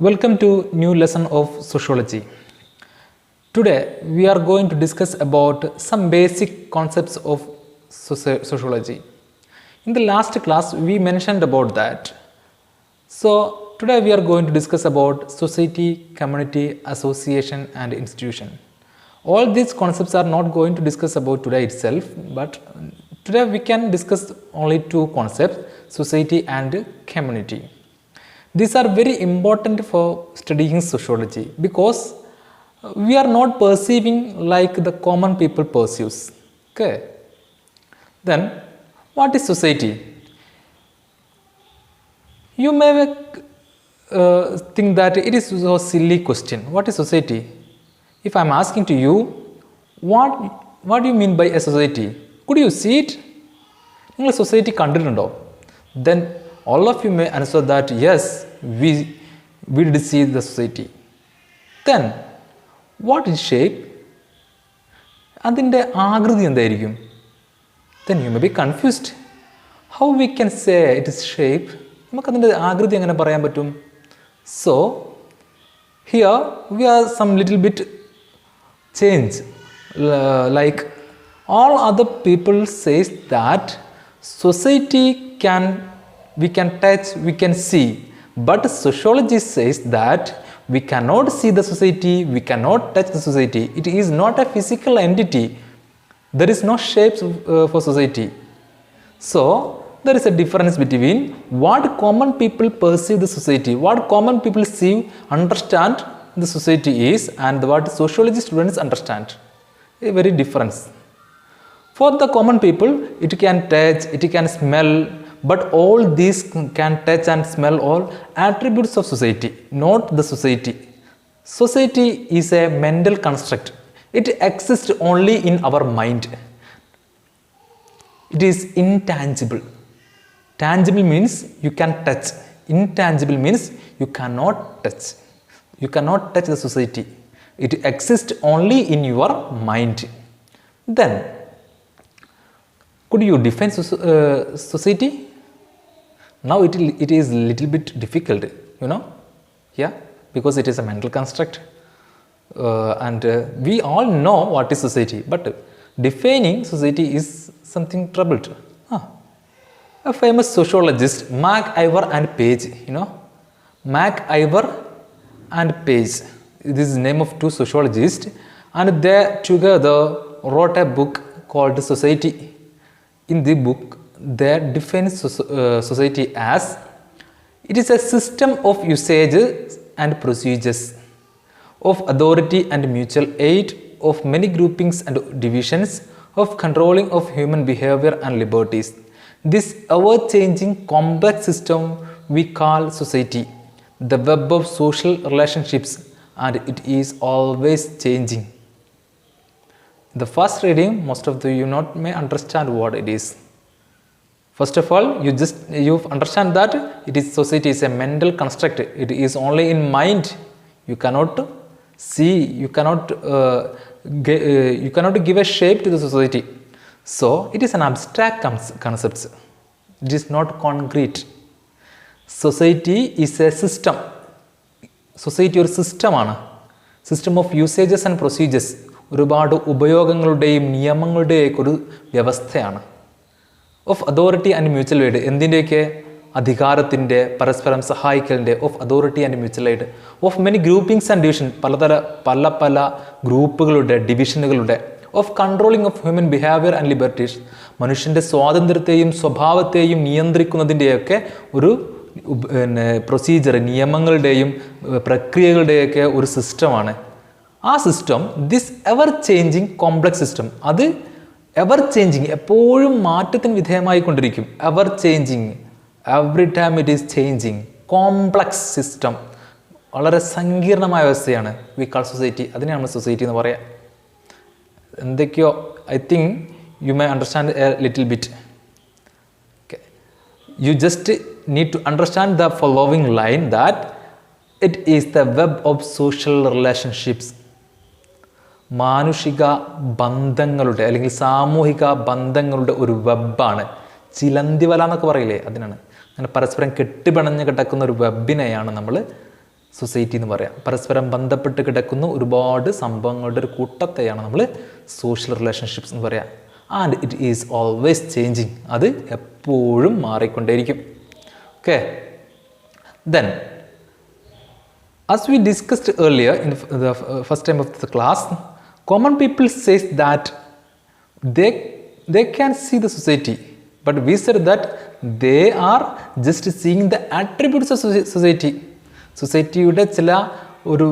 Welcome to new lesson of sociology. Today we are going to discuss about some basic concepts of sociology. In the last class we mentioned about that. So today we are going to discuss about society, community, association and institution. All these concepts are not going to discuss about today itself, but today we can discuss only two concepts, society and community. These are very important for studying sociology because we are not perceiving like the common people perceives. Okay. Then, what is society? You may think that it is a silly question. What is society? If I am asking to you, what do you mean by a society? Could you see it? നിങ്ങൾ society കണ്ടിട്ടുണ്ടോ? Then all of you may answer that yes, we did see the society. Then what is shape? അതിൻ്റെ ആകൃതി എന്തായിരിക്കും? Then you may be confused. How we can say it is shape? നമുക്കതിൻ്റെ ആകൃതി എങ്ങനെ പറയാൻ പറ്റും? So here we are some little bit change. Like all other people says that society we can touch, we can see, but sociology says that we cannot see the society, we cannot touch the society. It is not a physical entity. There is no shapes for society. So there is a difference between what common people perceive the society, what common people see, understand the society is, and what sociology students understand. A very difference. For the common people, it can touch, it can smell, but all these can touch and smell all attributes of society, not the society. Society is a mental construct. It exists only in our mind. It is intangible. Tangible means you can touch. Intangible means you cannot touch. You cannot touch the society. It exists only in your mind. Then, could you define society? Now it is little bit difficult, you know, yeah, because it is a mental construct, and we all know what is society, but defining society is something troubled. A famous sociologist, MacIver and Page, you know, MacIver and Page. This is the name of two sociologists, and they together wrote a book called Society. In the book, they define society as it is a system of usages and procedures, of authority and mutual aid, of many groupings and divisions, of controlling of human behavior and liberties. This ever-changing complex system we call society, the web of social relationships, and it is always changing. In the first reading, most of you not may understand what it is. First of all, you understand that it is society is a mental construct. It is only in mind. You cannot see. You cannot give a shape to the society. So it is an abstract concept. It is not concrete. Society is a system. Society ഒരു സിസ്റ്റമാണ്. System of usages and procedures. ഒരുപാട് ഉപയോഗങ്ങളുടെയും നിയമങ്ങളുടെയൊക്കെ ഒരു വ്യവസ്ഥയാണ്. Of authority and mutual aid, എന്തിൻ്റെയൊക്കെ? അധികാരത്തിൻ്റെ, പരസ്പരം സഹായിക്കലിൻ്റെ, of authority and mutual aid, of many groupings and division, പല ഗ്രൂപ്പുകളുടെ, ഡിവിഷനുകളുടെ, of controlling of human behaviour and liberties, മനുഷ്യൻ്റെ സ്വാതന്ത്ര്യത്തെയും സ്വഭാവത്തെയും നിയന്ത്രിക്കുന്നതിൻ്റെയൊക്കെ ഒരു പ്രൊസീജിയർ, നിയമങ്ങളുടെയും പ്രക്രിയകളുടെയൊക്കെ ഒരു സിസ്റ്റമാണ്. ആ system, this ever changing complex system, അത് എവർ ചേഞ്ചിങ്, എപ്പോഴും മാറ്റത്തിന് വിധേയമായിക്കൊണ്ടിരിക്കും. Ever changing, every time it is changing. Complex system, വളരെ സങ്കീർണമായ വ്യവസ്ഥയാണ്. We call society. അതിനെയാണ് നമ്മൾ സൊസൈറ്റി എന്ന് പറയാം. എന്തൊക്കെയോ I think you may understand a little bit. Okay, you just need to understand the following line, that it is the web of social relationships. മാനുഷിക ബന്ധങ്ങളുടെ അല്ലെങ്കിൽ സാമൂഹിക ബന്ധങ്ങളുടെ ഒരു വെബാണ്. ചിലന്തി വല എന്നൊക്കെ പറയില്ലേ, അതിനാണ്. അങ്ങനെ പരസ്പരം കെട്ടിപ്പിണഞ്ഞ് കിടക്കുന്ന ഒരു വെബിനെയാണ് നമ്മൾ സൊസൈറ്റി എന്ന് പറയാം. പരസ്പരം ബന്ധപ്പെട്ട് കിടക്കുന്ന ഒരുപാട് സംഭവങ്ങളുടെ ഒരു കൂട്ടത്തെയാണ് നമ്മൾ സോഷ്യൽ റിലേഷൻഷിപ്സ് എന്ന് പറയാം. And it is always changing. അത് എപ്പോഴും മാറിക്കൊണ്ടേയിരിക്കും. Okay. Then as we discussed earlier in the first time of the class, common people says that they can see the society, but we said that they are just seeing the attributes of society. സൊസൈറ്റിയുടെ ചില ഒരു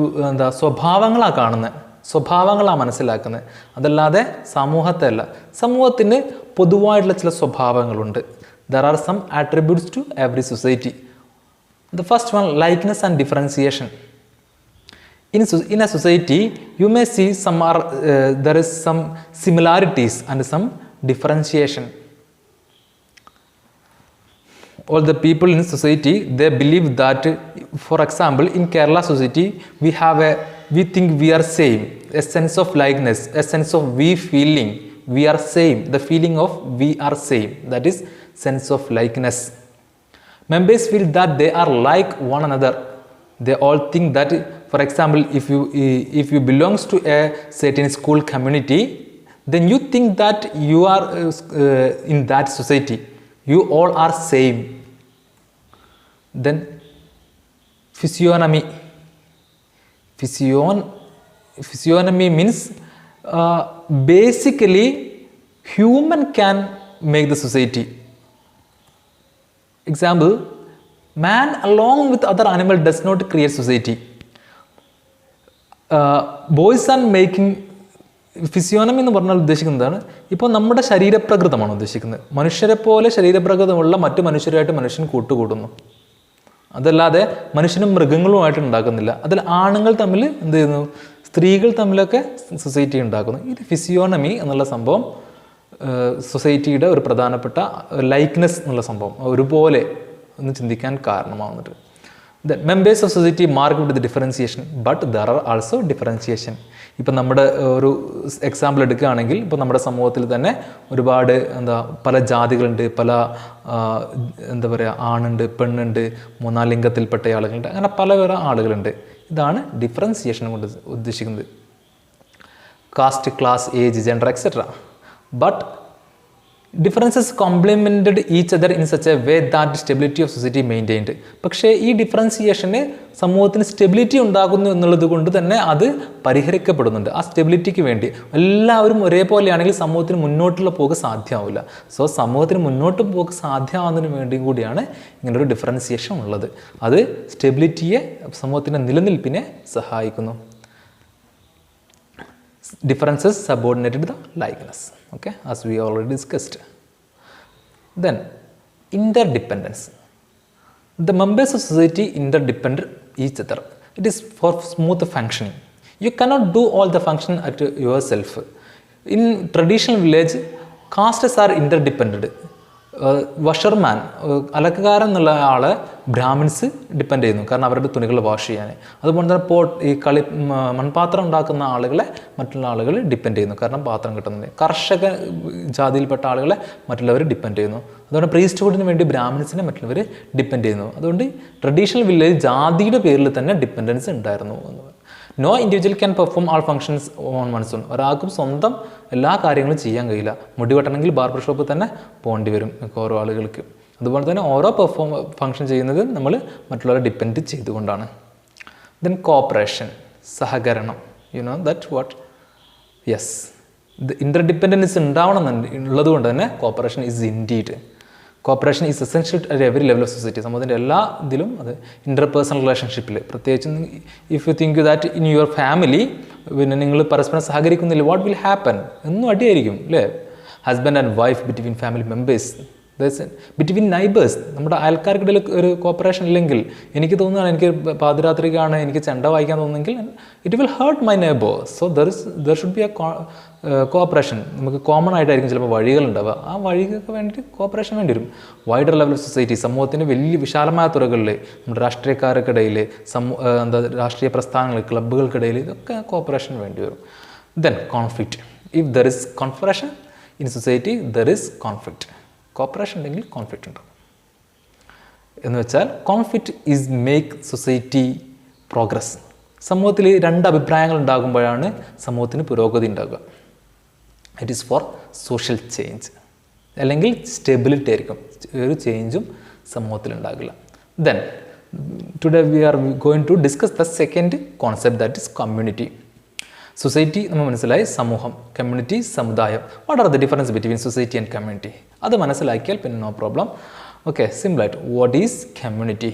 സ്വഭാവങ്ങളാണ് കാണുന്നത്, സ്വഭാവങ്ങളാണ് മനസ്സിലാക്കുന്നത്, അതല്ലാതെ സമൂഹത്തെ അല്ല. സമൂഹത്തിന് പൊതുവായിട്ടുള്ള ചില സ്വഭാവങ്ങളുണ്ട്. There are some attributes to every society. The first one, likeness and differentiation. In a society, you may see there is some similarities and some differentiation. All the people in society, they believe that, for example, in Kerala society, we think we are same, a sense of likeness, a sense of we feeling, we are same, the feeling of we are same, that is sense of likeness. Members feel that they are like one another. They all think that, for example, if you belongs to a certain school community, then you think that you are in that society. You all are same. Then physiognomy. Physiognomy means basically human can make the society. Example, man along with other animal does not create society. Boys are making ഫിസിയോണമി എന്ന് പറഞ്ഞാൽ ഉദ്ദേശിക്കുന്നതാണ്, ഇപ്പോൾ നമ്മുടെ ശരീരപ്രകൃതമാണ് ഉദ്ദേശിക്കുന്നത്. മനുഷ്യരെ പോലെ ശരീരപ്രകൃതമുള്ള മറ്റു മനുഷ്യരുമായിട്ട് മനുഷ്യൻ കൂട്ടുകൂടുന്നു. അതല്ലാതെ മനുഷ്യനും മൃഗങ്ങളുമായിട്ട് ഉണ്ടാക്കുന്നില്ല. അതിൽ ആണുങ്ങൾ തമ്മിൽ എന്ത് ചെയ്യുന്നു, സ്ത്രീകൾ തമ്മിലൊക്കെ സൊസൈറ്റി ഉണ്ടാക്കുന്നു. ഇത് ഫിസിയോണമി എന്നുള്ള സംഭവം സൊസൈറ്റിയുടെ ഒരു പ്രധാനപ്പെട്ട ലൈക്ക്നെസ് എന്നുള്ള സംഭവം ഒരുപോലെ ഒന്ന് ചിന്തിക്കാൻ കാരണമാവുന്നുണ്ട്. The members of society marked with the differentiation, but there are also differentiation. ഇപ്പം നമ്മുടെ ഒരു എക്സാമ്പിൾ എടുക്കുകയാണെങ്കിൽ, ഇപ്പോൾ നമ്മുടെ സമൂഹത്തിൽ തന്നെ ഒരുപാട് പല ജാതികളുണ്ട്, പല ആണുണ്ട്, പെണ്ണുണ്ട്, മൂന്നാം ലിംഗത്തിൽപ്പെട്ട ആളുകളുണ്ട്, അങ്ങനെ പല ആളുകളുണ്ട്. ഇതാണ് ഡിഫറൻസിയേഷൻ കൊണ്ട് ഉദ്ദേശിക്കുന്നത്. Caste, class, age, gender etcetera. But differences complemented each other in such a way that stability of society maintained. പക്ഷേ ഈ ഡിഫറൻസിയേഷന് സമൂഹത്തിന് സ്റ്റെബിലിറ്റി ഉണ്ടാകുന്നു എന്നുള്ളത് കൊണ്ട് തന്നെ അത് പരിഹരിക്കപ്പെടുന്നുണ്ട്. ആ സ്റ്റെബിലിറ്റിക്ക് വേണ്ടി എല്ലാവരും ഒരേപോലെയാണെങ്കിൽ സമൂഹത്തിന് മുന്നോട്ടുള്ള പോക്ക് സാധ്യമാവില്ല. സോ സമൂഹത്തിന് മുന്നോട്ട് പോക്ക് സാധ്യമാവുന്നതിന് വേണ്ടി കൂടിയാണ് ഇങ്ങനൊരു ഡിഫറൻസിയേഷൻ ഉള്ളത്. അത് സ്റ്റെബിലിറ്റിയെ, സമൂഹത്തിൻ്റെ നിലനിൽപ്പിനെ സഹായിക്കുന്നു. Differences subordinated to the likeness. Okay, as we already discussed. Then interdependence. The members of society interdepend each other. It is for smooth functioning. You cannot do all the function at yourself. In traditional village, castes are interdependent. വഷർമാൻ, അലക്കുകാരൻ എന്നുള്ള ആളെ Brahmins depend ചെയ്യുന്നു, കാരണം അവരുടെ തുണികൾ wash ചെയ്യാൻ. അതുപോലെ തന്നെ ഈ മൺപാത്രം ഉണ്ടാക്കുന്ന ആളുകളെ മറ്റുള്ള ആളുകൾ ഡിപ്പെൻഡ് ചെയ്യുന്നു, കാരണം പാത്രം കിട്ടുന്നത്. കർഷക ജാതിയിൽപ്പെട്ട ആളുകളെ മറ്റുള്ളവർ ഡിപ്പെൻഡ് ചെയ്യുന്നു. അതുകൊണ്ട് പ്രീസ്റ്റ്ഹുഡിന് വേണ്ടി ബ്രാഹ്മിൻസിനെ മറ്റുള്ളവർ ഡിപ്പെൻഡ് ചെയ്യുന്നു. അതുകൊണ്ട് ട്രഡീഷണൽ വില്ലേജ് ജാതിയുടെ പേരിൽ തന്നെ ഡിപ്പെൻഡൻസ് ഉണ്ടായിരുന്നു എന്ന്. No individual can perform all functions on one's own. ഒരാൾക്കും സ്വന്തം എല്ലാ കാര്യങ്ങളും ചെയ്യാൻ കഴിയില്ല. മുടി വെട്ടണമെങ്കിൽ ബാർബർ ഷോപ്പിൽ തന്നെ പോകേണ്ടി വരും ഓരോ ആളുകൾക്ക്. അതുപോലെ തന്നെ ഓരോ ഫങ്ഷൻ ചെയ്യുന്നത് നമ്മൾ മറ്റുള്ളവരെ ഡിപ്പെൻഡ് ചെയ്തുകൊണ്ടാണ്. ദെൻ കോപ്പറേഷൻ, സഹകരണം. You know that what? Yes, interdependence ഉള്ളത് കൊണ്ട് തന്നെ corporation is indeed. Corporation is essential at every level of society. സമൂഹത്തിൻ്റെ എല്ലാ ഇതിലും, അത് ഇൻ്റർപേഴ്സണൽ റിലേഷൻഷിപ്പിൽ പ്രത്യേകിച്ചും. If you think that in your family, പിന്നെ നിങ്ങൾ പരസ്പരം സഹകരിക്കുന്നില്ല, വാട്ട് വിൽ ഹാപ്പൻ? എന്നും അടിയായിരിക്കും അല്ലേ? Husband and wife, between family members, between neighbours, നമ്മുടെ അയൽക്കാർക്കിടയിൽ ഒരു കോപ്പറേഷൻ ഇല്ലെങ്കിൽ, എനിക്ക് തോന്നുകയാണ്, എനിക്ക് പാതിരാത്രിക്കാണ് എനിക്ക് ചെണ്ട വായിക്കാൻ തോന്നുന്നെങ്കിൽ it will hurt my neighbour. So there should be a cooperation. നമുക്ക് കോമൺ ആയിട്ടായിരിക്കും ചിലപ്പോൾ വഴികളുണ്ടാവുക, ആ വഴികൾക്ക് വേണ്ടി കോപ്പറേഷൻ വേണ്ടി വരും. വൈഡർ ലെവൽ ഓഫ് സൊസൈറ്റി, സമൂഹത്തിൻ്റെ വലിയ വിശാലമായ തുറകളിൽ, നമ്മുടെ രാഷ്ട്രീയക്കാർക്കിടയിൽ, രാഷ്ട്രീയ പ്രസ്ഥാനങ്ങൾ, ക്ലബ്ബുകൾക്കിടയിൽ, ഇതൊക്കെ കോപ്പറേഷൻ വേണ്ടി വരും. Then conflict. If there is cooperation in society, there is conflict. Cooperation ഉണ്ടെങ്കിൽ കോൺഫ്ലിക്റ്റ് ഉണ്ടാവും എന്ന് വെച്ചാൽ, conflict is make society progress. സമൂഹത്തിൽ രണ്ട് അഭിപ്രായങ്ങൾ ഉണ്ടാകുമ്പോഴാണ് സമൂഹത്തിന് പുരോഗതി ഉണ്ടാകുക. It is for social change. അല്ലെങ്കിൽ സ്റ്റെബിലിറ്റി ആയിരിക്കും, ഒരു ചേഞ്ചും സമൂഹത്തിൽ ഉണ്ടാകില്ല. Then today we are going to discuss the second concept, that is community. Society നമ്മൾ മനസ്സിലായി, സമൂഹം, കമ്മ്യൂണിറ്റി, സമുദായം. What are the difference between society and community? അത് മനസ്സിലാക്കിയാൽ പിന്നെ നോ പ്രോബ്ലം. ഓക്കെ, സിമ്പിളായിട്ട് what is community?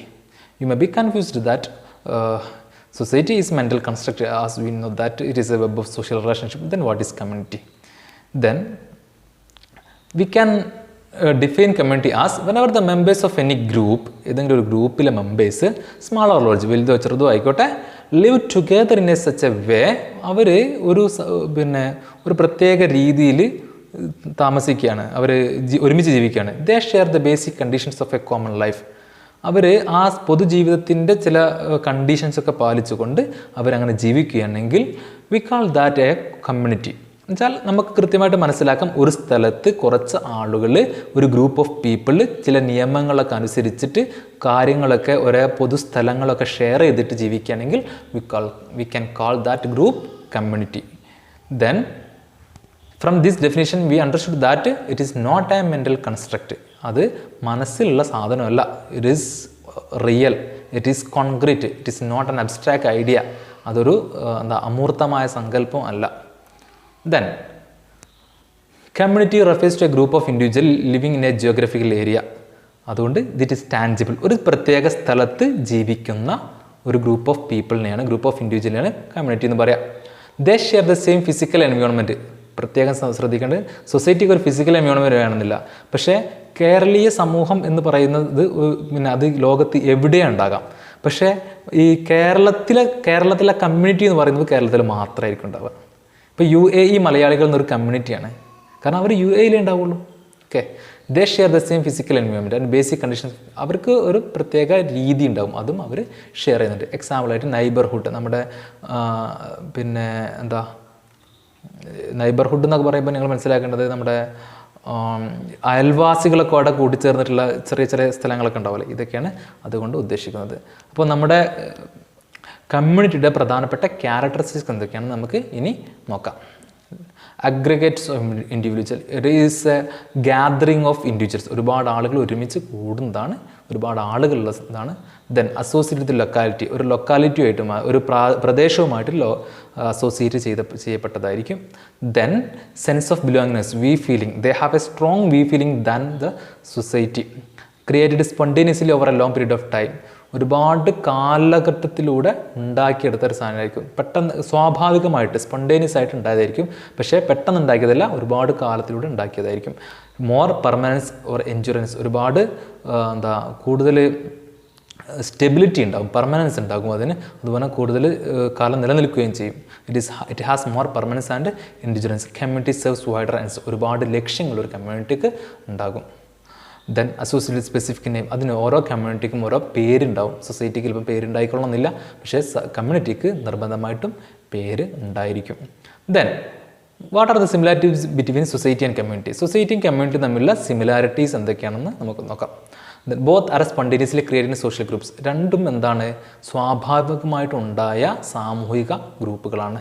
You may be confused that society is mental construct, as we know that it is a web of social relationship. Then what is community? Then we can define community as whenever the members of any group, ഏതെങ്കിലും ഒരു ഗ്രൂപ്പിലെ members, small or large, വലുതോ ചെറുതോ ആയിക്കോട്ടെ, live together in a such a way, അവർ ഒരു പ്രത്യേക രീതിയിൽ താമസിക്കുകയാണ്, അവർ ഒരുമിച്ച് ജീവിക്കുകയാണ്. They share the basic conditions of a common life. അവർ ആ പൊതുജീവിതത്തിൻ്റെ ചില കണ്ടീഷൻസൊക്കെ പാലിച്ചുകൊണ്ട് അവരങ്ങനെ ജീവിക്കുകയാണെങ്കിൽ we call that a community. എന്നുവെച്ചാൽ നമുക്ക് കൃത്യമായിട്ട് മനസ്സിലാക്കാം, ഒരു സ്ഥലത്ത് കുറച്ച് ആളുകൾ, ഒരു ഗ്രൂപ്പ് ഓഫ് പീപ്പിൾ ചില നിയമങ്ങളൊക്കെ അനുസരിച്ചിട്ട് കാര്യങ്ങളൊക്കെ ഒരേ പൊതുസ്ഥലങ്ങളൊക്കെ ഷെയർ ചെയ്തിട്ട് ജീവിക്കുകയാണെങ്കിൽ we can call that group community. Then from this definition we understood that it is not a mental construct. അത് മനസ്സിലുള്ള സാധനമല്ല, it is real, it is concrete, it is not an abstract idea. അതൊരു അമൂർത്തമായ സങ്കല്പം അല്ല. Then community refers to a group of individual living in a geographical area. അതുകൊണ്ട് it is tangible. ഒരു പ്രത്യേക സ്ഥലത്ത് ജീവിക്കുന്ന ഒരു ഗ്രൂപ്പ് ഓഫ് പീപ്പിളിനെയാണ്, ഗ്രൂപ്പ് ഓഫ് ഇൻഡിവിജ്വലിനെയാണ് കമ്മ്യൂണിറ്റി എന്ന് പറയാം. They share the same physical environment. പ്രത്യേകം ശ്രദ്ധിക്കേണ്ടത്, സൊസൈറ്റിക്ക് ഒരു ഫിസിക്കൽ എൻവയോൺമെൻറ്റ് വേണമെന്നില്ല. പക്ഷേ കേരളീയ സമൂഹം എന്ന് പറയുന്നത് അത് ലോകത്ത് എവിടെയും ഉണ്ടാകാം. പക്ഷേ ഈ കേരളത്തിലെ കമ്മ്യൂണിറ്റി എന്ന് പറയുന്നത് കേരളത്തിൽ മാത്രമായിരിക്കും ഉണ്ടാവുക. ഇപ്പോൾ UAE മലയാളികൾ എന്നൊരു കമ്മ്യൂണിറ്റിയാണ്, കാരണം അവർ UAE ഉണ്ടാവുള്ളൂ. Okay, they share the same physical environment and basic conditions. അവർക്ക് ഒരു പ്രത്യേക രീതി ഉണ്ടാവും, അതും അവർ ഷെയർ ചെയ്യുന്നുണ്ട്. എക്സാമ്പിളായിട്ട് നൈബർഹുഡ്. നമ്മുടെ നൈബർഹുഡ് എന്നൊക്കെ പറയുമ്പോൾ നിങ്ങൾ മനസ്സിലാക്കേണ്ടത് നമ്മുടെ അയൽവാസികളൊക്കെ അവിടെ കൂടിച്ചേർന്നിട്ടുള്ള ചെറിയ ചെറിയ സ്ഥലങ്ങളൊക്കെ ഉണ്ടാവില്ലേ, ഇതൊക്കെയാണ് അതുകൊണ്ട് ഉദ്ദേശിക്കുന്നത്. അപ്പോൾ നമ്മുടെ കമ്മ്യൂണിറ്റിയുടെ പ്രധാനപ്പെട്ട ക്യാരക്ടറിസ്റ്റിക്സ് എന്തൊക്കെയാണെന്ന് നമുക്ക് ഇനി നോക്കാം. Aggregates of individual, it is A gathering of individuals. ഒരുപാട് ആളുകൾ ഒരുമിച്ച് കൂടുന്നതാണ്, ഒരുപാട് ആളുകളുള്ള ഇതാണ്. ദെൻ അസോസിയേറ്റഡ് ലൊക്കാലിറ്റി, ഒരു ലൊക്കാലിറ്റിയുമായിട്ട്, ഒരു പ്രദേശവുമായിട്ട് അസോസിയേറ്റ് ചെയ്യപ്പെട്ടതായിരിക്കും. Then sense of belongingness, we feeling, they have a strong we feeling than the society. Created spontaneously over a long period of time. ഒരുപാട് കാലഘട്ടത്തിലൂടെ ഉണ്ടാക്കിയെടുത്ത ഒരു സാധനമായിരിക്കും. പെട്ടെന്ന് സ്വാഭാവികമായിട്ട് സ്പോണ്ടേനിയസ് ആയിട്ട് ഉണ്ടായതായിരിക്കും, പക്ഷേ പെട്ടെന്ന് ഉണ്ടാക്കിയതല്ല, ഒരുപാട് കാലത്തിലൂടെ ഉണ്ടാക്കിയതായിരിക്കും. മോർ പെർമനൻസ് ഓർ എൻഡ്യൂറൻസ്, ഒരുപാട് കൂടുതൽ സ്റ്റെബിലിറ്റി ഉണ്ടാകും, പെർമനൻസ് ഉണ്ടാകും അതിന്. അതുപോലെ കൂടുതൽ കാലം നിലനിൽക്കുകയും ചെയ്യും. It has more permanence and endurance. Community serves wider and ഒരുപാട് ലക്ഷ്യങ്ങൾ ഒരു കമ്മ്യൂണിറ്റിക്ക് ഉണ്ടാകും. ദെൻ അസോസിയേറ്റഡ് സ്പെസിഫിക് നെയിം, അതിന് ഓരോ കമ്മ്യൂണിറ്റിക്കും ഓരോ പേരുണ്ടാവും. സൊസൈറ്റിക്ക് ചിലപ്പോൾ പേരുണ്ടായിക്കൊള്ളണമെന്നില്ല, പക്ഷേ കമ്മ്യൂണിറ്റിക്ക് നിർബന്ധമായിട്ടും പേര് ഉണ്ടായിരിക്കും. Then what are the similarities between society and community? സൊസൈറ്റിയും കമ്മ്യൂണിറ്റിയും തമ്മിലുള്ള സിമിലാരിറ്റീസ് എന്തൊക്കെയാണെന്ന് നമുക്ക് നോക്കാം. Both are spontaneously creating social groups. രണ്ടും എന്താണ്? സ്വാഭാവികമായിട്ടുണ്ടായ സാമൂഹിക ഗ്രൂപ്പുകളാണ്.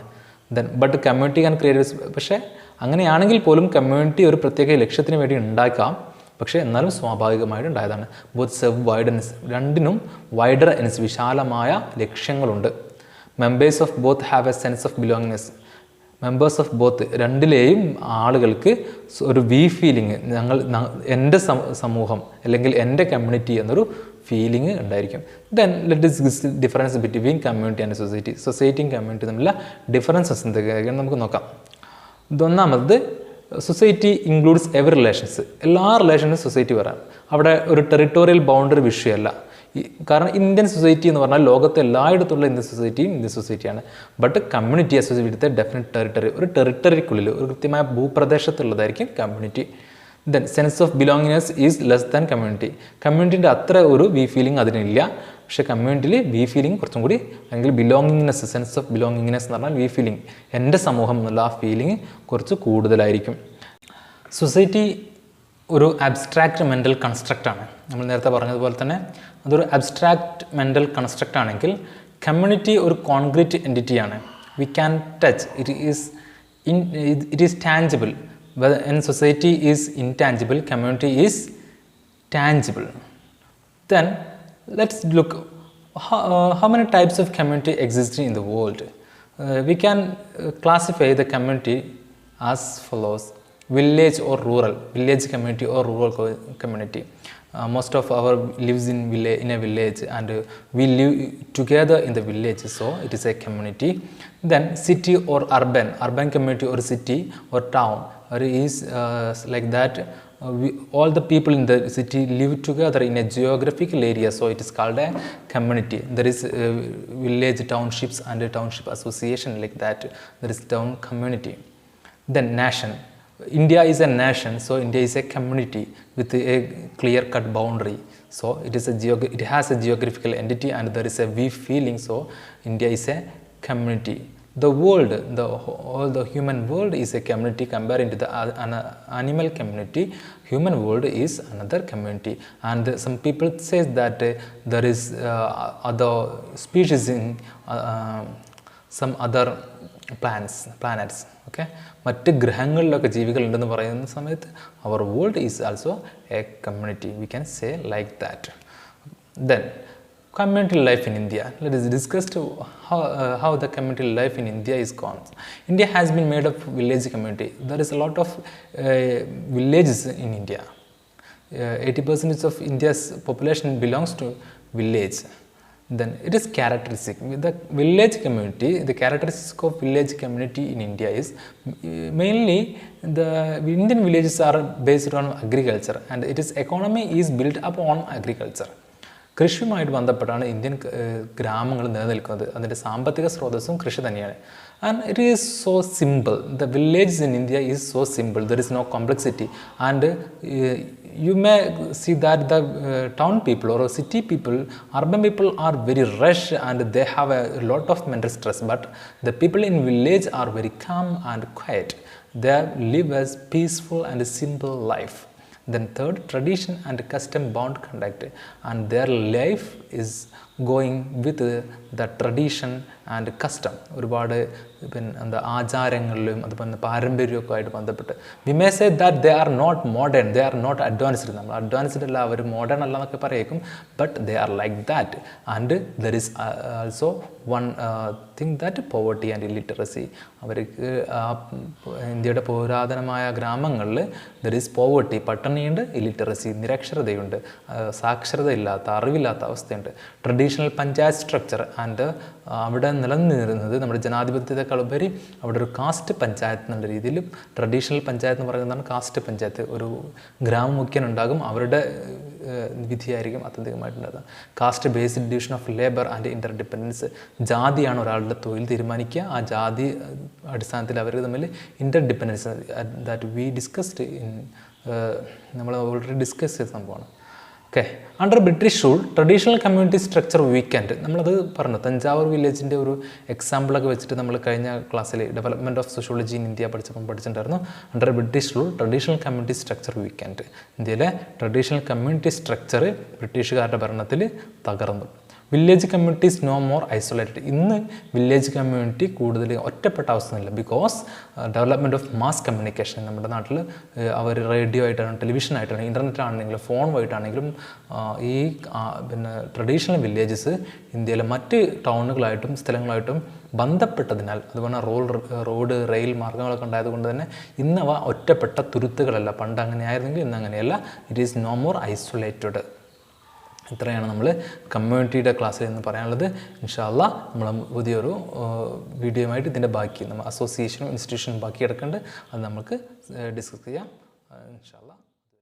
Then but community can create, പക്ഷേ അങ്ങനെയാണെങ്കിൽ പോലും കമ്മ്യൂണിറ്റി ഒരു പ്രത്യേക ലക്ഷ്യത്തിന് വേണ്ടി ഉണ്ടാക്കാം, പക്ഷേ എന്നാലും സ്വാഭാവികമായിട്ട് ഉണ്ടായതാണ്. ബോത്ത് സെർവ് വൈഡൻസ്, രണ്ടിനും വൈഡർ എൻസ്, വിശാലമായ ലക്ഷ്യങ്ങളുണ്ട്. Members of both have a sense of belongingness. Members of both, രണ്ടിലെയും ആളുകൾക്ക് ഒരു വി ഫീലിംഗ്, എൻ്റെ സമൂഹം അല്ലെങ്കിൽ എൻ്റെ കമ്മ്യൂണിറ്റി എന്നൊരു ഫീലിംഗ് ഉണ്ടായിരിക്കും. Then let this difference between community and society. സൊസൈറ്റിയും കമ്മ്യൂണിറ്റി തമ്മിലുള്ള ഡിഫറൻസസ് എന്തൊക്കെയാണ് നമുക്ക് നോക്കാം. ഇതൊന്നാമത്, സൊസൈറ്റി ഇൻക്ലൂഡ്സ് എവറി റിലേഷൻസ്. എല്ലാ റിലേഷനും സൊസൈറ്റി വരാം. അവിടെ ഒരു ടെറിട്ടോറിയൽ ബൗണ്ടറി വിഷയമല്ല. കാരണം ഇന്ത്യൻ സൊസൈറ്റി എന്ന് പറഞ്ഞാൽ ലോകത്തെ എല്ലായിടത്തുള്ള ഇന്ത്യൻ സൊസൈറ്റിയും ഇന്ത്യൻ സൊസൈറ്റിയാണ്. But community associate with a definite territory, ഒരു ടെറിട്ടറിക്കുള്ളിൽ ഒരു കൃത്യമായ ഭൂപ്രദേശത്തുള്ളതായിരിക്കും community. Then sense of belongingness is less than community. കമ്മ്യൂണിറ്റിൻ്റെ അത്ര ഒരു വി ഫീലിംഗ് അതിനില്ല, പക്ഷേ കമ്മ്യൂണിറ്റിയിൽ വി ഫീലിംഗ് കുറച്ചും കൂടി, അല്ലെങ്കിൽ ബിലോങ്ങിങ്നെസ്, സെൻസ് ഓഫ് ബിലോങ്ങിങ്നെസ് എന്ന് പറഞ്ഞാൽ വി ഫീലിംഗ്, എൻ്റെ സമൂഹം എന്നുള്ള ആ ഫീലിംഗ് കുറച്ച് കൂടുതലായിരിക്കും. സൊസൈറ്റി ഒരു അബ്സ്ട്രാക്റ്റ് മെൻ്റൽ കൺസ്ട്രക്റ്റാണ്. നമ്മൾ നേരത്തെ പറഞ്ഞതുപോലെ തന്നെ അതൊരു അബ്സ്ട്രാക്റ്റ് മെൻ്റൽ കൺസ്ട്രക്റ്റ് ആണെങ്കിൽ കമ്മ്യൂണിറ്റി ഒരു കോൺക്രീറ്റ് എൻറ്റിറ്റിയാണ്. We can touch it is tangible. In society is intangible, community is tangible. Then let's look how many types of community exist in the world. We can classify the community as follows: village or rural, village community or rural community. Most of our lives in a village, and we live together in the village, so it is a community. Then city or urban community or city or town, or is like that. All the people in the city live together in a geographical area, so it is called a community. There is village townships and a township association, like that. There is town community. Then nation. India is a nation, so India is a community with a clear cut boundary, so it has a geographical entity and there is a we feeling, so India is a community. The world, the human world is a community comparing to the animal community. Human world is another community, and some people say that there is other species in some other planets. Okay, മറ്റ് ഗ്രഹങ്ങളിലൊക്കെ ജീവികളുണ്ടെന്ന് പറയുന്ന സമയത്ത് our world is also a community. We can say like that. Then community life in India. Let us discuss how the community life in India is gone. India has been made of village community. There is a lot of villages in India. 80% of India's population belongs to village. Then it is characteristic with the village community. The characteristic of village community in India is mainly the Indian villages are based on agriculture, and it is economy is built up on agriculture. കൃഷിയുമായിട്ട് ബന്ധപ്പെട്ടാണ് Indian ഗ്രാമങ്ങൾ നിലനിൽക്കുന്നത്. അതിൻ്റെ സാമ്പത്തിക സ്രോതസ്സും കൃഷി തന്നെയാണ്. And it is so simple. The villages in India is so simple. There is no complexity. And you may see that the town people or city people, urban people are very rush and they have a lot of mental stress. But the people in village are very calm and quiet. They live as peaceful and simple life. Then third, tradition and custom bound conduct, and their life is going with the tradition and custom. ഒരുപാട് പിന്നെ എന്താ ആചാരങ്ങളിലും അതുപോലെ പാരമ്പര്യമൊക്കെ ആയിട്ട് ബന്ധപ്പെട്ട് we may say that they are not modern, they are not advanced. നമ്മൾ advanced അല്ല, അവർ മോഡേൺ അല്ല എന്നൊക്കെ പറയേക്കും, but they are like that. And there is also one thing that poverty and illiteracy. അവർക്ക് ഇന്ത്യയുടെ പുരാതനമായ ഗ്രാമങ്ങളിൽ ദർ ഈസ് പോവർട്ടി, പട്ടിണിയുണ്ട്, ഇല്ലിറ്ററസി നിരക്ഷരതയുണ്ട്, സാക്ഷരതയില്ലാത്ത അറിവില്ലാത്ത അവസ്ഥയുണ്ട്. ട്രഡീഷണൽ പഞ്ചായത്ത് സ്ട്രക്ചർ, ആൻഡ് അവിടെ നിലനിന്നിരുന്നത് നമ്മുടെ ജനാധിപത്യത്തെക്കാളുപരി അവിടെ ഒരു കാസ്റ്റ് പഞ്ചായത്ത് എന്നുള്ള രീതിയിൽ, ട്രഡീഷണൽ പഞ്ചായത്ത് എന്ന് പറയുന്നതാണ് കാസ്റ്റ് പഞ്ചായത്ത്. ഒരു ഗ്രാമമുഖ്യനുണ്ടാകും, അവരുടെ വിധിയായിരിക്കും അത്യധികമായിട്ടുണ്ടാകുക. Caste based division of labour and interdependence. ജാതിയാണ് ഒരാളുടെ തൊഴിൽ തീരുമാനിക്കുക. ആ ജാതി അടിസ്ഥാനത്തിൽ അവർ തമ്മിൽ interdependence, that we discussed in നമ്മൾ ഓൾറെഡി ഡിസ്കസ് ചെയ്ത സംഭവമാണ്. Okay, under British rule traditional community structure weakened. നമ്മളത് പറഞ്ഞു, തഞ്ചാവൂർ വില്ലേജിൻ്റെ ഒരു എക്സാമ്പിളൊക്കെ വെച്ചിട്ട് നമ്മൾ കഴിഞ്ഞ ക്ലാസ്സിൽ development of sociology in India പഠിച്ചിട്ടുണ്ടായിരുന്നു. Under British rule traditional community structure weakened. ഇന്ത്യയിലെ ട്രഡീഷണൽ കമ്മ്യൂണിറ്റി സ്ട്രക്ചർ ബ്രിട്ടീഷുകാരുടെ ഭരണത്തിൽ തകർന്നു. Village communities no more isolated. ഇന്ന് വില്ലേജ് കമ്മ്യൂണിറ്റി കൂടുതൽ ഒറ്റപ്പെട്ട അവസ്ഥയില്ല. Because development of mass communication. നമ്മുടെ നാട്ടിൽ അവർ റേഡിയോ ആയിട്ടാണ്, ടെലിവിഷൻ ആയിട്ടാണ്, ഇൻ്റർനെറ്റ് ആണെങ്കിലും ഫോൺ വഴിയാണെങ്കിലും ഈ പിന്നെ ട്രഡീഷണൽ വില്ലേജസ് ഇന്ത്യയിലെ മറ്റ് ടൗണുകളായിട്ടും സ്ഥലങ്ങളായിട്ടും ബന്ധപ്പെട്ടതിനാൽ, അതുപോലെ റോഡ് റെയിൽ മാർഗ്ഗങ്ങളൊക്കെ ഉണ്ടായതുകൊണ്ട് തന്നെ ഇന്നവ ഒറ്റപ്പെട്ട തുരുത്തുകളല്ല. പണ്ട് അങ്ങനെയായിരുന്നെങ്കിൽ ഇന്ന് അങ്ങനെയല്ല. It is no more isolated. ഇത്രയാണ് നമ്മൾ കമ്മ്യൂണിറ്റിയുടെ ക്ലാസ്സിൽ നിന്ന് പറയാനുള്ളത്. ഇൻഷാ അല്ലാഹ് നമ്മൾ പുതിയൊരു വീഡിയോയുമായിട്ട് ഇതിൻ്റെ ബാക്കി നമ്മൾ അസോസിയേഷനും ഇൻസ്റ്റിറ്റ്യൂഷനും ബാക്കി എടുക്കേണ്ടത് അത് നമുക്ക് ഡിസ്കസ് ചെയ്യാം ഇൻഷാ അല്ലാഹ്.